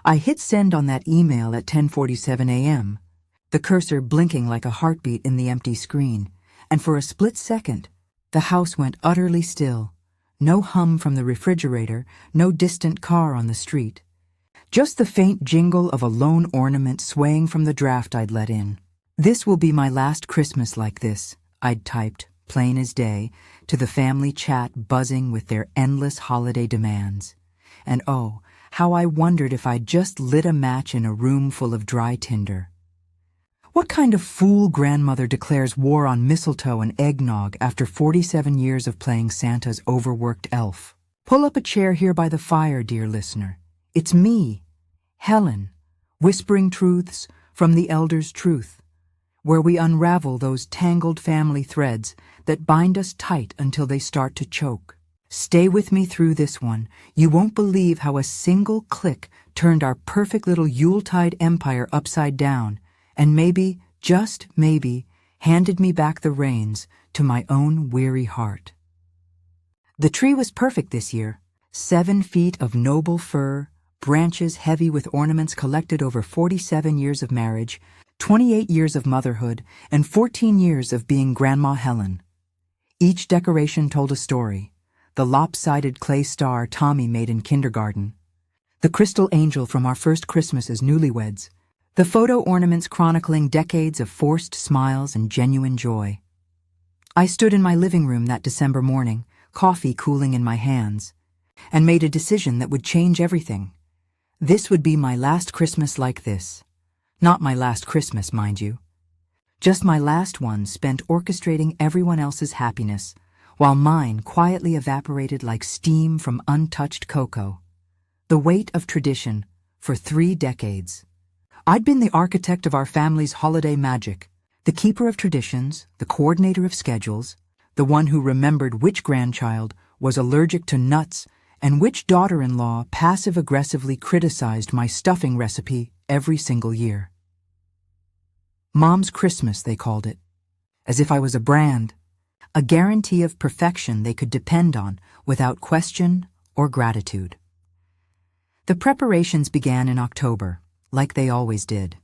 I hit send on that email at 10:47 a.m., the cursor blinking like a heartbeat in the empty screen, and for a split second, the house went utterly still. No hum from the refrigerator, no distant car on the street. Just the faint jingle of a lone ornament swaying from the draft I'd let in. "This will be my last Christmas like this," I'd typed, plain as day, to the family chat buzzing with their endless holiday demands. And oh, how I wondered if I'd just lit a match in a room full of dry tinder. What kind of fool grandmother declares war on mistletoe and eggnog after 47 years of playing Santa's overworked elf? Pull up a chair here by the fire, dear listener. It's me, Helen, whispering truths from the elder's truth, where we unravel those tangled family threads that bind us tight until they start to choke. Stay with me through this one. You won't believe how a single click turned our perfect little Yuletide empire upside down, and maybe, just maybe, handed me back the reins to my own weary heart. The tree was perfect this year. 7 feet of noble fir, branches heavy with ornaments collected over 47 years of marriage, 28 years of motherhood, and 14 years of being Grandma Helen. Each decoration told a story. The lopsided clay star Tommy made in kindergarten, the crystal angel from our first Christmas as newlyweds, the photo ornaments chronicling decades of forced smiles and genuine joy. I stood in my living room that December morning, coffee cooling in my hands, and made a decision that would change everything. This would be my last Christmas like this. Not my last Christmas, mind you. Just my last one spent orchestrating everyone else's happiness, while mine quietly evaporated like steam from untouched cocoa. The weight of tradition for 3 decades. I'd been the architect of our family's holiday magic, the keeper of traditions, the coordinator of schedules, the one who remembered which grandchild was allergic to nuts and which daughter-in-law passive-aggressively criticized my stuffing recipe every single year. Mom's Christmas, they called it, as if I was a brand. A guarantee of perfection they could depend on without question or gratitude. The preparations began in October, like they always did.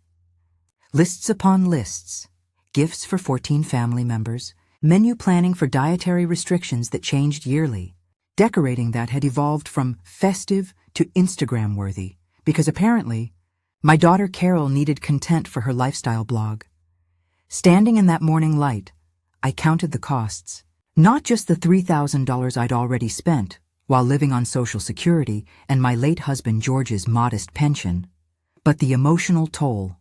Lists upon lists, gifts for 14 family members, menu planning for dietary restrictions that changed yearly, decorating that had evolved from festive to Instagram-worthy, because apparently, my daughter Carol needed content for her lifestyle blog. Standing in that morning light, I counted the costs, not just the $3,000 I'd already spent while living on Social Security and my late husband George's modest pension, but the emotional toll,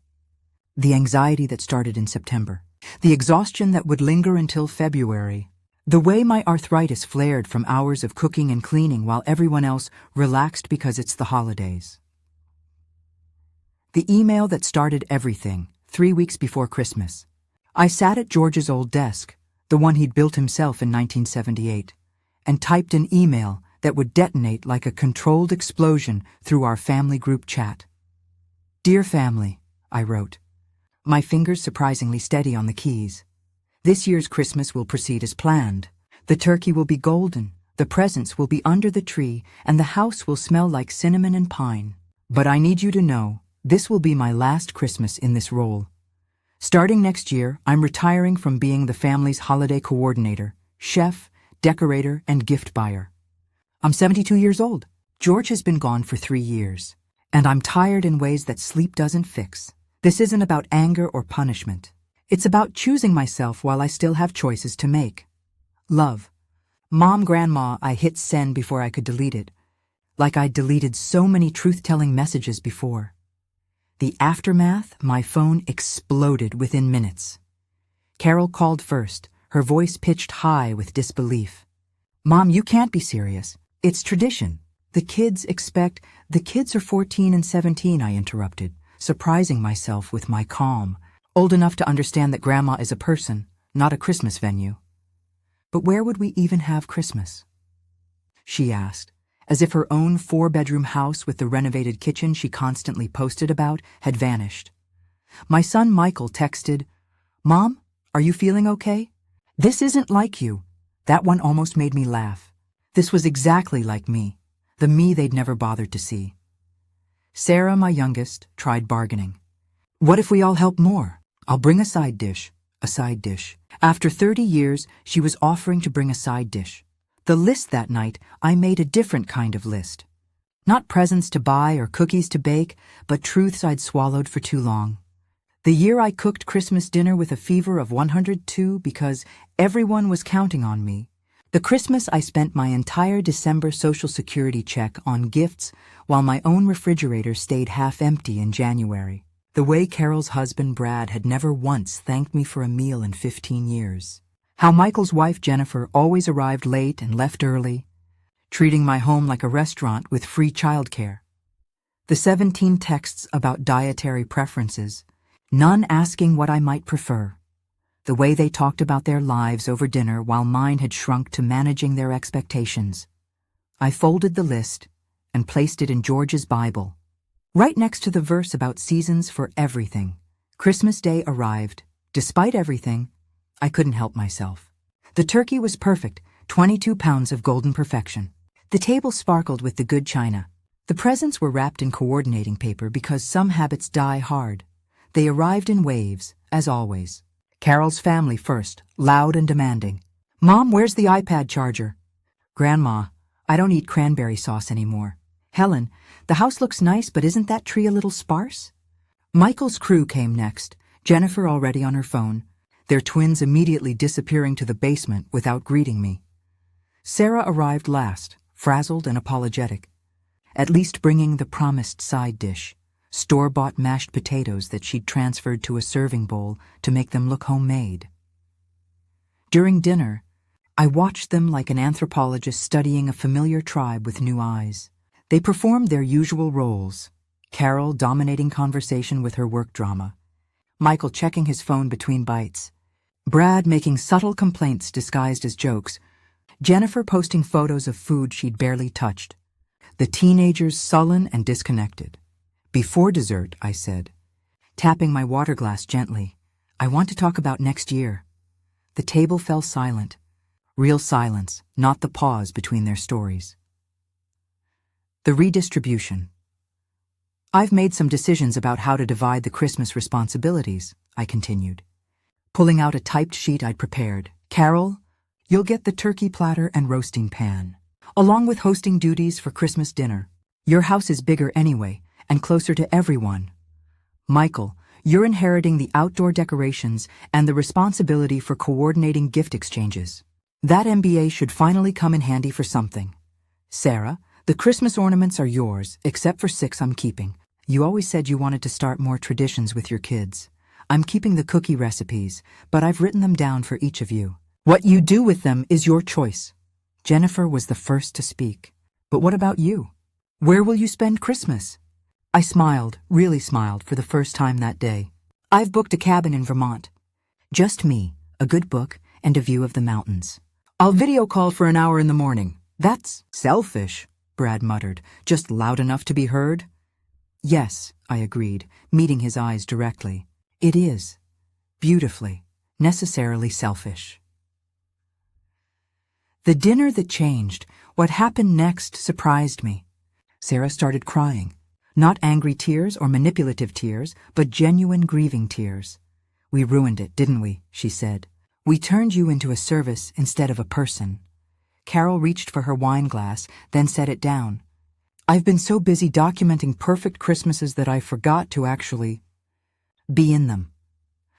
the anxiety that started in September, the exhaustion that would linger until February, the way my arthritis flared from hours of cooking and cleaning while everyone else relaxed because it's the holidays. The email that started everything, 3 weeks before Christmas. I sat at George's old desk, the one he'd built himself in 1978, and typed an email that would detonate like a controlled explosion through our family group chat. "Dear family," I wrote, my fingers surprisingly steady on the keys. "This year's Christmas will proceed as planned. The turkey will be golden, the presents will be under the tree, and the house will smell like cinnamon and pine. But I need you to know, this will be my last Christmas in this role. Starting next year, I'm retiring from being the family's holiday coordinator, chef, decorator, and gift buyer. I'm 72 years old. George has been gone for 3 years, and I'm tired in ways that sleep doesn't fix. This isn't about anger or punishment. It's about choosing myself while I still have choices to make. Love. Mom, Grandma." I hit send before I could delete it, like I'd deleted so many truth-telling messages before. The aftermath, my phone exploded within minutes. Carol called first, her voice pitched high with disbelief. "Mom, you can't be serious. It's tradition. The kids are 14 and 17, I interrupted, surprising myself with my calm, old enough to understand that Grandma is a person, not a Christmas venue. "But where would we even have Christmas?" she asked, as if her own 4-bedroom house with the renovated kitchen she constantly posted about had vanished. My son Michael texted, "Mom, are you feeling okay? This isn't like you." That one almost made me laugh. This was exactly like me, the me they'd never bothered to see. Sarah, my youngest, tried bargaining. "What if we all help more? I'll bring a side dish." A side dish. After 30 years, she was offering to bring a side dish. The list that night, I made a different kind of list. Not presents to buy or cookies to bake, but truths I'd swallowed for too long. The year I cooked Christmas dinner with a fever of 102 because everyone was counting on me. The Christmas I spent my entire December Social Security check on gifts while my own refrigerator stayed half empty in January. The way Carol's husband Brad had never once thanked me for a meal in 15 years. How Michael's wife Jennifer always arrived late and left early, treating my home like a restaurant with free childcare. The 17 texts about dietary preferences, none asking what I might prefer. The way they talked about their lives over dinner while mine had shrunk to managing their expectations. I folded the list and placed it in George's Bible, right next to the verse about seasons for everything. Christmas Day arrived. Despite everything, I couldn't help myself. The turkey was perfect, 22 pounds of golden perfection. The table sparkled with the good china. The presents were wrapped in coordinating paper because some habits die hard. They arrived in waves, as always. Carol's family first, loud and demanding. "Mom, where's the iPad charger?" "Grandma, I don't eat cranberry sauce anymore." "Helen, the house looks nice, but isn't that tree a little sparse?" Michael's crew came next, Jennifer already on her phone, their twins immediately disappearing to the basement without greeting me. Sarah arrived last, frazzled and apologetic, at least bringing the promised side dish, store-bought mashed potatoes that she'd transferred to a serving bowl to make them look homemade. During dinner, I watched them like an anthropologist studying a familiar tribe with new eyes. They performed their usual roles, Carol dominating conversation with her work drama, Michael checking his phone between bites, Brad making subtle complaints disguised as jokes, Jennifer posting photos of food she'd barely touched, the teenagers sullen and disconnected. "Before dessert," I said, tapping my water glass gently, "I want to talk about next year." The table fell silent. Real silence, not the pause between their stories. The redistribution. "I've made some decisions about how to divide the Christmas responsibilities," I continued, pulling out a typed sheet I'd prepared. "Carol, you'll get the turkey platter and roasting pan, along with hosting duties for Christmas dinner. Your house is bigger anyway, and closer to everyone. Michael, you're inheriting the outdoor decorations and the responsibility for coordinating gift exchanges. That MBA should finally come in handy for something. Sarah, the Christmas ornaments are yours, except for 6 I'm keeping. You always said you wanted to start more traditions with your kids. I'm keeping the cookie recipes, but I've written them down for each of you. What you do with them is your choice." Jennifer was the first to speak. "But what about you? Where will you spend Christmas?" I smiled, really smiled, for the first time that day. "I've booked a cabin in Vermont. Just me, a good book, and a view of the mountains. I'll video call for an hour in the morning." "That's selfish," Brad muttered, "just loud enough to be heard." "Yes," I agreed, meeting his eyes directly. "It is. Beautifully, necessarily selfish." The dinner that changed, what happened next, surprised me. Sarah started crying. Not angry tears or manipulative tears, but genuine grieving tears. "We ruined it, didn't we?" she said. "We turned you into a service instead of a person." Carol reached for her wine glass, then set it down. "I've been so busy documenting perfect Christmases that I forgot to actually be in them."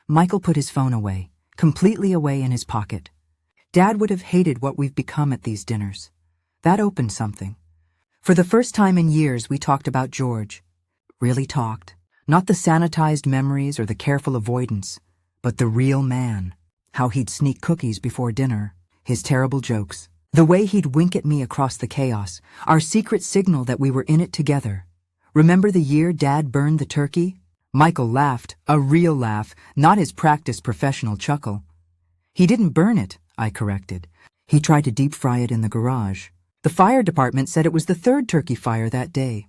Michael put his phone away, completely away in his pocket. "Dad would have hated what we've become at these dinners." That opened something. For the first time in years, we talked about George. Really talked. Not the sanitized memories or the careful avoidance, but the real man. How he'd sneak cookies before dinner, his terrible jokes, the way he'd wink at me across the chaos, our secret signal that we were in it together. "Remember the year Dad burned the turkey?" Michael laughed, a real laugh, not his practiced professional chuckle. "He didn't burn it," I corrected. "He tried to deep fry it in the garage. The fire department said it was the 3rd turkey fire that day."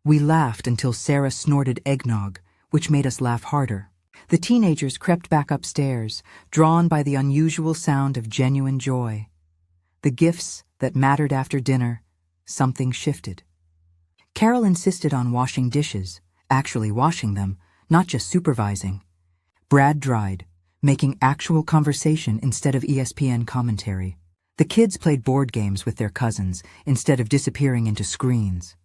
We laughed until Sarah snorted eggnog, which made us laugh harder. The teenagers crept back upstairs, drawn by the unusual sound of genuine joy. The gifts that mattered after dinner, something shifted. Carol insisted on washing dishes, actually washing them, not just supervising. Brad dried, making actual conversation instead of ESPN commentary. The kids played board games with their cousins instead of disappearing into screens.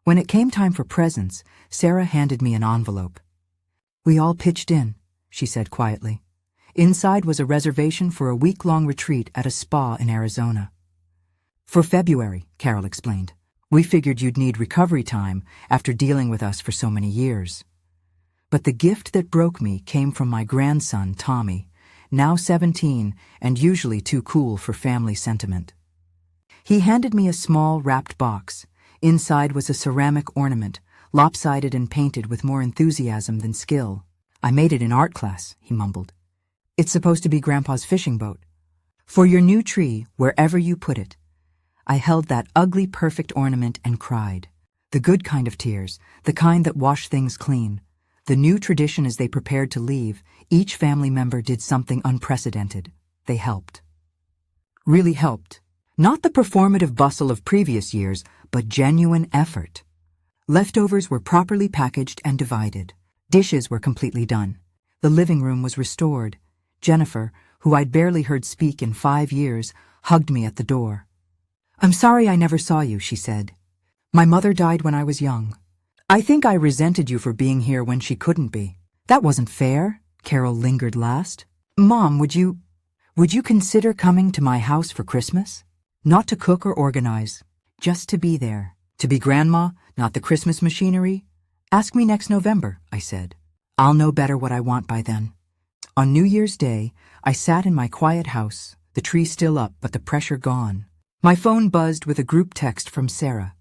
When it came time for presents, Sarah handed me an envelope. "We all pitched in," she said quietly. Inside was a reservation for a week-long retreat at a spa in Arizona. "For February," Carol explained. "We figured you'd need recovery time after dealing with us for so many years." But the gift that broke me came from my grandson, Tommy, now 17 and usually too cool for family sentiment. He handed me a small wrapped box. Inside was a ceramic ornament, lopsided and painted with more enthusiasm than skill. "I made it in art class," he mumbled. "It's supposed to be Grandpa's fishing boat. For your new tree, wherever you put it." I held that ugly, perfect ornament and cried. The good kind of tears, the kind that wash things clean. The new tradition as they prepared to leave, each family member did something unprecedented. They helped. Really helped. Not the performative bustle of previous years, but genuine effort. Leftovers were properly packaged and divided. Dishes were completely done. The living room was restored. Jennifer, who I'd barely heard speak in 5 years, hugged me at the door. "I'm sorry I never saw you," she said. "My mother died when I was young. I think I resented you for being here when she couldn't be." "That wasn't fair," Carol lingered last. "Mom, would you consider coming to my house for Christmas? Not to cook or organize, just to be there. To be Grandma, not the Christmas machinery. Ask me next November," I said. "I'll know better what I want by then." On New Year's Day, I sat in my quiet house, the tree still up but the pressure gone. My phone buzzed with a group text from Sarah.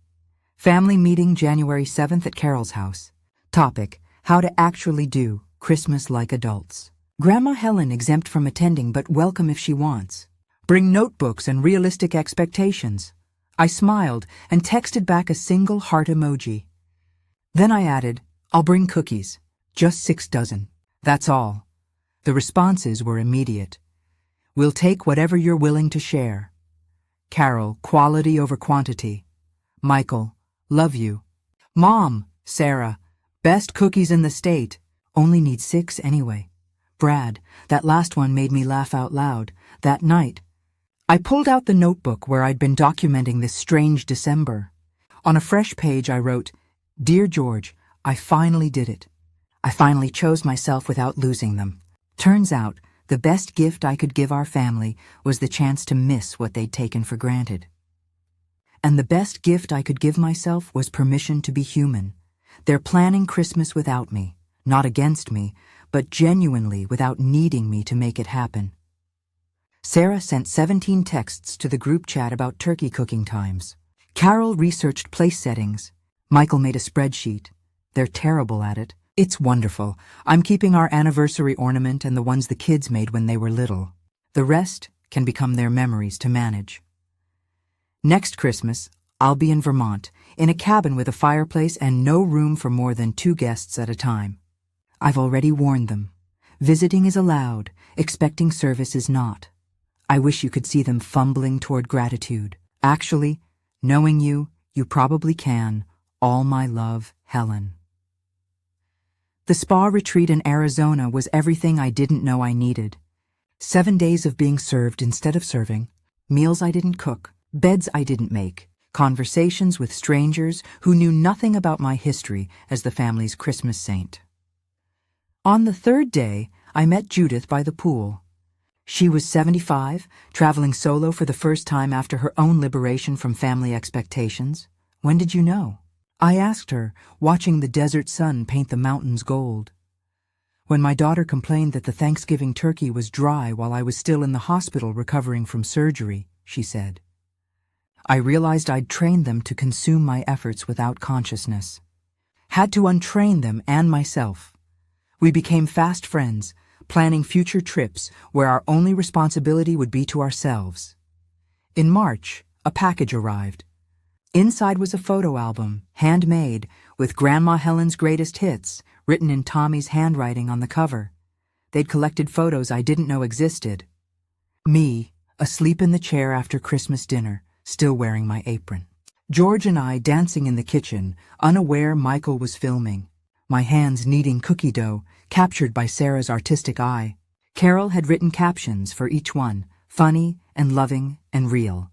Family meeting January 7th at Carol's house. Topic: how to actually do Christmas like adults. Grandma Helen exempt from attending but welcome if she wants. Bring notebooks and realistic expectations. I smiled and texted back a single heart emoji. Then I added, "I'll bring cookies. Just 6 dozen. That's all." The responses were immediate. "We'll take whatever you're willing to share." Carol, quality over quantity. Michael, love you. Mom, Sarah, best cookies in the state. Only need 6 anyway. Brad, that last one made me laugh out loud. That night, I pulled out the notebook where I'd been documenting this strange December. On a fresh page I wrote, "Dear George, I finally did it. I finally chose myself without losing them. Turns out, the best gift I could give our family was the chance to miss what they'd taken for granted. And the best gift I could give myself was permission to be human. They're planning Christmas without me, not against me, but genuinely without needing me to make it happen." Sarah sent 17 texts to the group chat about turkey cooking times. Carol researched place settings. Michael made a spreadsheet. They're terrible at it. It's wonderful. I'm keeping our anniversary ornament and the ones the kids made when they were little. The rest can become their memories to manage. Next Christmas, I'll be in Vermont, in a cabin with a fireplace and no room for more than 2 guests at a time. I've already warned them. Visiting is allowed, expecting service is not. I wish you could see them fumbling toward gratitude. Actually, knowing you, you probably can. All my love, Helen. The spa retreat in Arizona was everything I didn't know I needed. 7 days of being served instead of serving, meals I didn't cook, beds I didn't make, conversations with strangers who knew nothing about my history as the family's Christmas saint. On the 3rd day, I met Judith by the pool. She was 75, traveling solo for the first time after her own liberation from family expectations. "When did you know?" I asked her, watching the desert sun paint the mountains gold. "When my daughter complained that the Thanksgiving turkey was dry while I was still in the hospital recovering from surgery," she said. I realized I'd trained them to consume my efforts without consciousness. Had to untrain them and myself. We became fast friends, planning future trips where our only responsibility would be to ourselves. In March, a package arrived. Inside was a photo album, handmade, with Grandma Helen's greatest hits, written in Tommy's handwriting on the cover. They'd collected photos I didn't know existed. Me, asleep in the chair after Christmas dinner, still wearing my apron. George and I dancing in the kitchen, unaware Michael was filming. My hands kneading cookie dough, captured by Sarah's artistic eye. Carol had written captions for each one, funny and loving and real.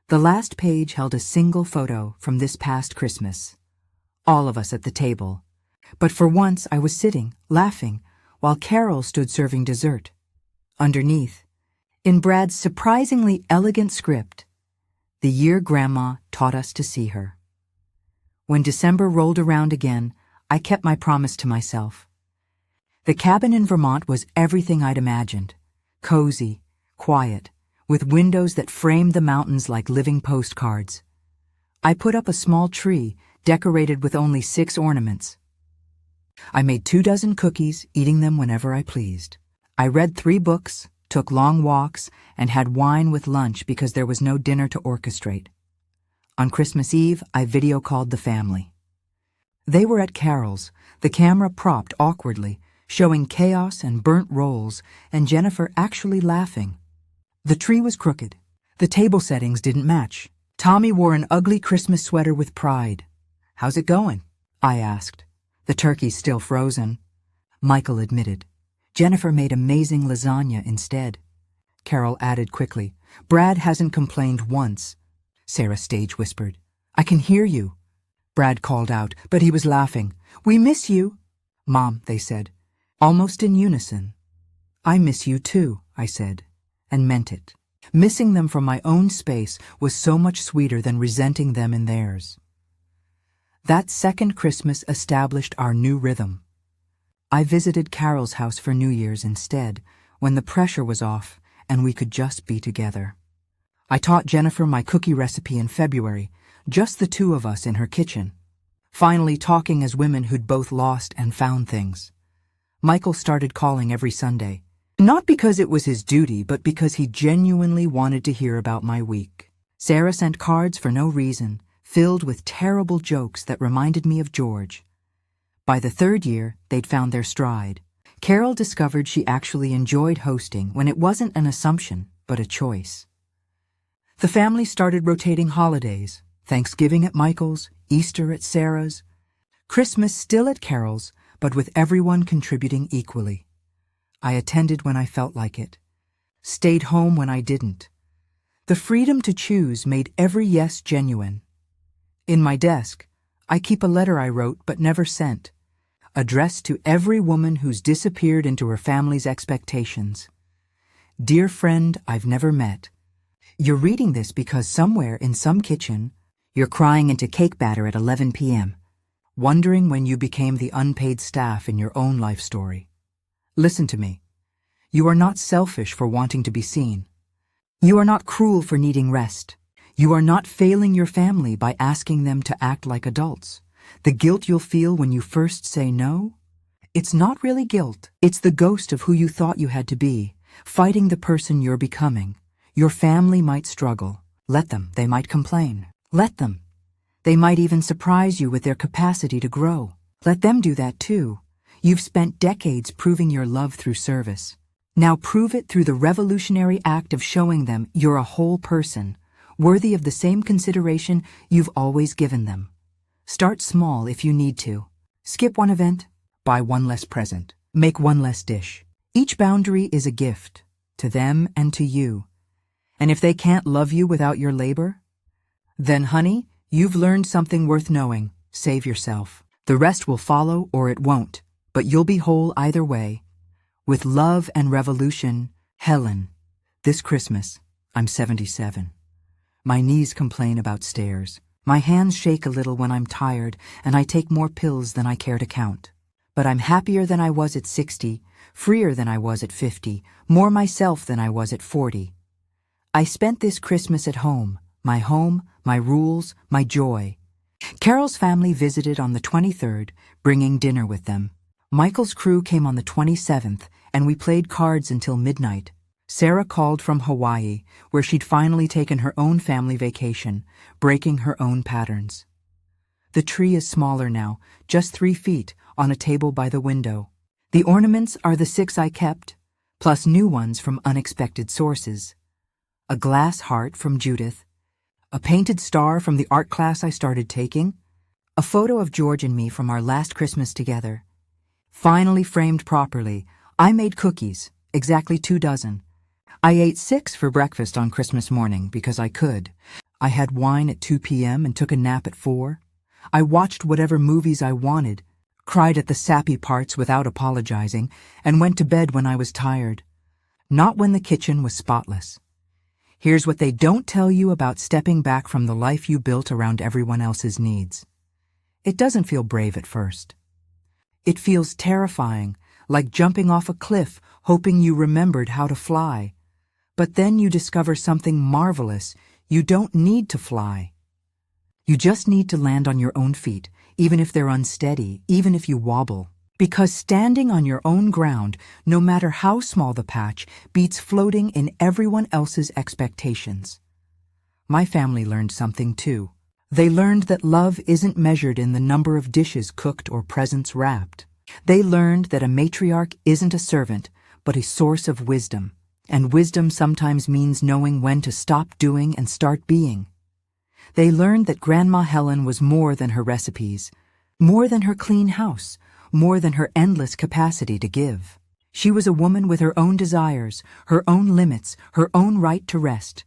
The last page held a single photo from this past Christmas. All of us at the table. But for once I was sitting, laughing, while Carol stood serving dessert. Underneath, in Brad's surprisingly elegant script, the year Grandma taught us to see her. When December rolled around again, I kept my promise to myself. The cabin in Vermont was everything I'd imagined. Cozy, quiet, with windows that framed the mountains like living postcards. I put up a small tree, decorated with only 6 ornaments. I made 24 cookies, eating them whenever I pleased. I read 3 books, took long walks, and had wine with lunch because there was no dinner to orchestrate. On Christmas Eve, I video called the family. They were at Carol's, the camera propped awkwardly, showing chaos and burnt rolls, and Jennifer actually laughing. The tree was crooked. The table settings didn't match. Tommy wore an ugly Christmas sweater with pride. "How's it going?" I asked. "The turkey's still frozen," Michael admitted. "Jennifer made amazing lasagna instead." Carol added quickly, "Brad hasn't complained once." Sarah stage whispered, "I can hear you." Brad called out, but he was laughing. "We miss you." "Mom," they said, almost in unison. "I miss you too," I said, and meant it. Missing them from my own space was so much sweeter than resenting them in theirs. That second Christmas established our new rhythm. I visited Carol's house for New Year's instead, when the pressure was off and we could just be together. I taught Jennifer my cookie recipe in February, just the 2 of us in her kitchen, finally talking as women who'd both lost and found things. Michael started calling every Sunday, not because it was his duty, but because he genuinely wanted to hear about my week. Sarah sent cards for no reason, filled with terrible jokes that reminded me of George. By the 3rd year, they'd found their stride. Carol discovered she actually enjoyed hosting when it wasn't an assumption, but a choice. The family started rotating holidays, Thanksgiving at Michael's, Easter at Sarah's, Christmas still at Carol's, but with everyone contributing equally. I attended when I felt like it, stayed home when I didn't. The freedom to choose made every yes genuine. In my desk, I keep a letter I wrote but never sent, addressed to every woman who's disappeared into her family's expectations. Dear friend I've never met, you're reading this because somewhere in some kitchen, you're crying into cake batter at 11 p.m., wondering when you became the unpaid staff in your own life story. Listen to me. You are not selfish for wanting to be seen. You are not cruel for needing rest. You are not failing your family by asking them to act like adults. The guilt you'll feel when you first say no? It's not really guilt. It's the ghost of who you thought you had to be, fighting the person you're becoming. Your family might struggle. Let them. They might complain. Let them. They might even surprise you with their capacity to grow. Let them do that too. You've spent decades proving your love through service. Now prove it through the revolutionary act of showing them you're a whole person, worthy of the same consideration you've always given them. Start small if you need to. Skip one event, buy one less present, make one less dish. Each boundary is a gift, to them and to you. And if they can't love you without your labor, then honey, you've learned something worth knowing. Save yourself. The rest will follow or it won't, but you'll be whole either way. With love and revolution, Helen. This Christmas, I'm 77. My knees complain about stairs. My hands shake a little when I'm tired, and I take more pills than I care to count. But I'm happier than I was at 60, freer than I was at 50, more myself than I was at 40. I spent this Christmas at home, my rules, my joy. Carol's family visited on the 23rd, bringing dinner with them. Michael's crew came on the 27th, and we played cards until midnight. Sarah called from Hawaii, where she'd finally taken her own family vacation, breaking her own patterns. The tree is smaller now, just 3 feet, on a table by the window. The ornaments are the 6 I kept, plus new ones from unexpected sources. A glass heart from Judith, A painted star from the art class I started taking. A photo of George and me from our last Christmas together. Finally framed properly, I made cookies, exactly 2 dozen. I ate 6 for breakfast on Christmas morning because I could. I had wine at 2 p.m. and took a nap at 4. I watched whatever movies I wanted, cried at the sappy parts without apologizing, and went to bed when I was tired. Not when the kitchen was spotless. Here's what they don't tell you about stepping back from the life you built around everyone else's needs. It doesn't feel brave at first. It feels terrifying, like jumping off a cliff, hoping you remembered how to fly. But then you discover something marvelous. You don't need to fly. You just need to land on your own feet, even if they're unsteady, even if you wobble. Because standing on your own ground, no matter how small the patch, beats floating in everyone else's expectations. My family learned something too. They learned that love isn't measured in the number of dishes cooked or presents wrapped. They learned that a matriarch isn't a servant, but a source of wisdom. And wisdom sometimes means knowing when to stop doing and start being. They learned that Grandma Helen was more than her recipes, more than her clean house, more than her endless capacity to give. She was a woman with her own desires, her own limits, her own right to rest.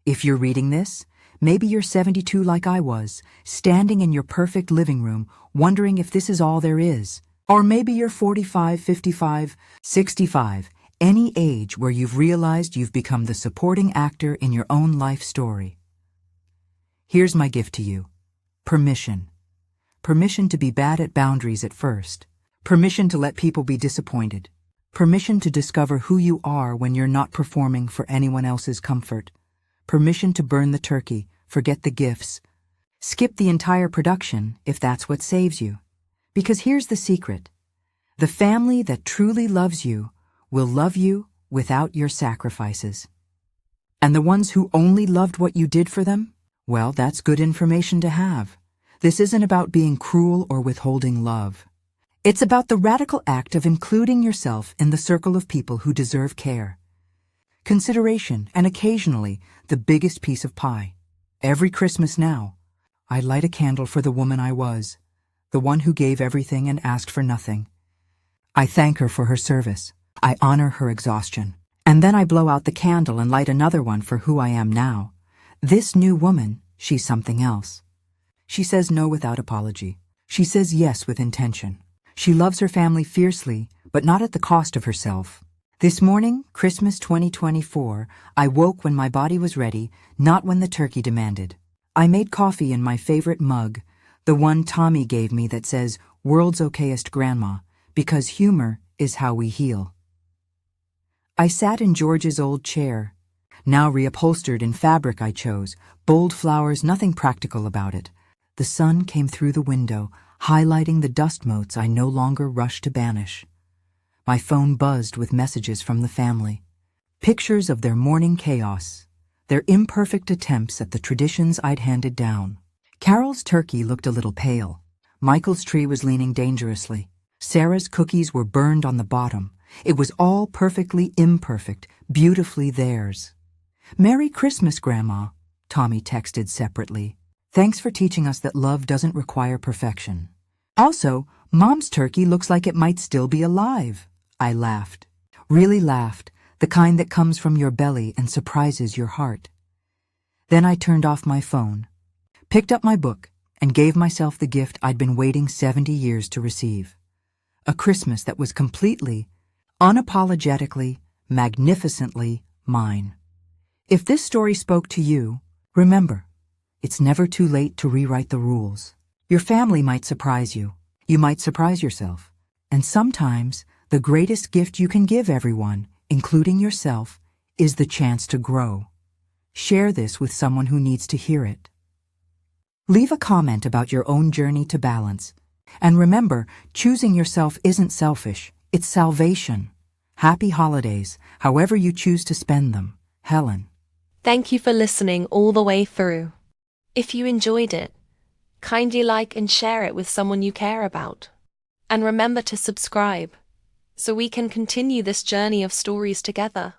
If you're reading this, maybe you're 72 like I was, standing in your perfect living room, wondering if this is all there is. Or maybe you're 45, 55, 65, any age where you've realized you've become the supporting actor in your own life story. Here's my gift to you. Permission. Permission to be bad at boundaries at first. Permission to let people be disappointed. Permission to discover who you are when you're not performing for anyone else's comfort. Permission to burn the turkey, forget the gifts. Skip the entire production if that's what saves you. Because here's the secret. The family that truly loves you will love you without your sacrifices. And the ones who only loved what you did for them? Well, that's good information to have. This isn't about being cruel or withholding love. It's about the radical act of including yourself in the circle of people who deserve care, consideration, and occasionally the biggest piece of pie. Every Christmas now, I light a candle for the woman I was, the one who gave everything and asked for nothing. I thank her for her service. I honor her exhaustion. And then I blow out the candle and light another one for who I am now. This new woman, she's something else. She says no without apology. She says yes with intention. She loves her family fiercely, but not at the cost of herself. This morning, Christmas 2024, I woke when my body was ready, not when the turkey demanded. I made coffee in my favorite mug, the one Tommy gave me that says, "World's okayest grandma," because humor is how we heal. I sat in George's old chair, now reupholstered in fabric I chose, bold flowers, nothing practical about it. The sun came through the window, highlighting the dust motes I no longer rush to banish. My phone buzzed with messages from the family. Pictures of their morning chaos, their imperfect attempts at the traditions I'd handed down. Carol's turkey looked a little pale. Michael's tree was leaning dangerously. Sarah's cookies were burned on the bottom. It was all perfectly imperfect, beautifully theirs. "Merry Christmas, Grandma," Tommy texted separately. "Thanks for teaching us that love doesn't require perfection. Also, Mom's turkey looks like it might still be alive." I laughed. Really laughed, the kind that comes from your belly and surprises your heart. Then I turned off my phone, picked up my book, and gave myself the gift I'd been waiting 70 years to receive. A Christmas that was completely, unapologetically, magnificently mine. If this story spoke to you, remember, it's never too late to rewrite the rules. Your family might surprise you. You might surprise yourself. And sometimes, the greatest gift you can give everyone, including yourself, is the chance to grow. Share this with someone who needs to hear it. Leave a comment about your own journey to balance. And remember, choosing yourself isn't selfish, it's salvation. Happy holidays, however you choose to spend them. Helen. Thank you for listening all the way through. If you enjoyed it, kindly like and share it with someone you care about. And remember to subscribe, so we can continue this journey of stories together.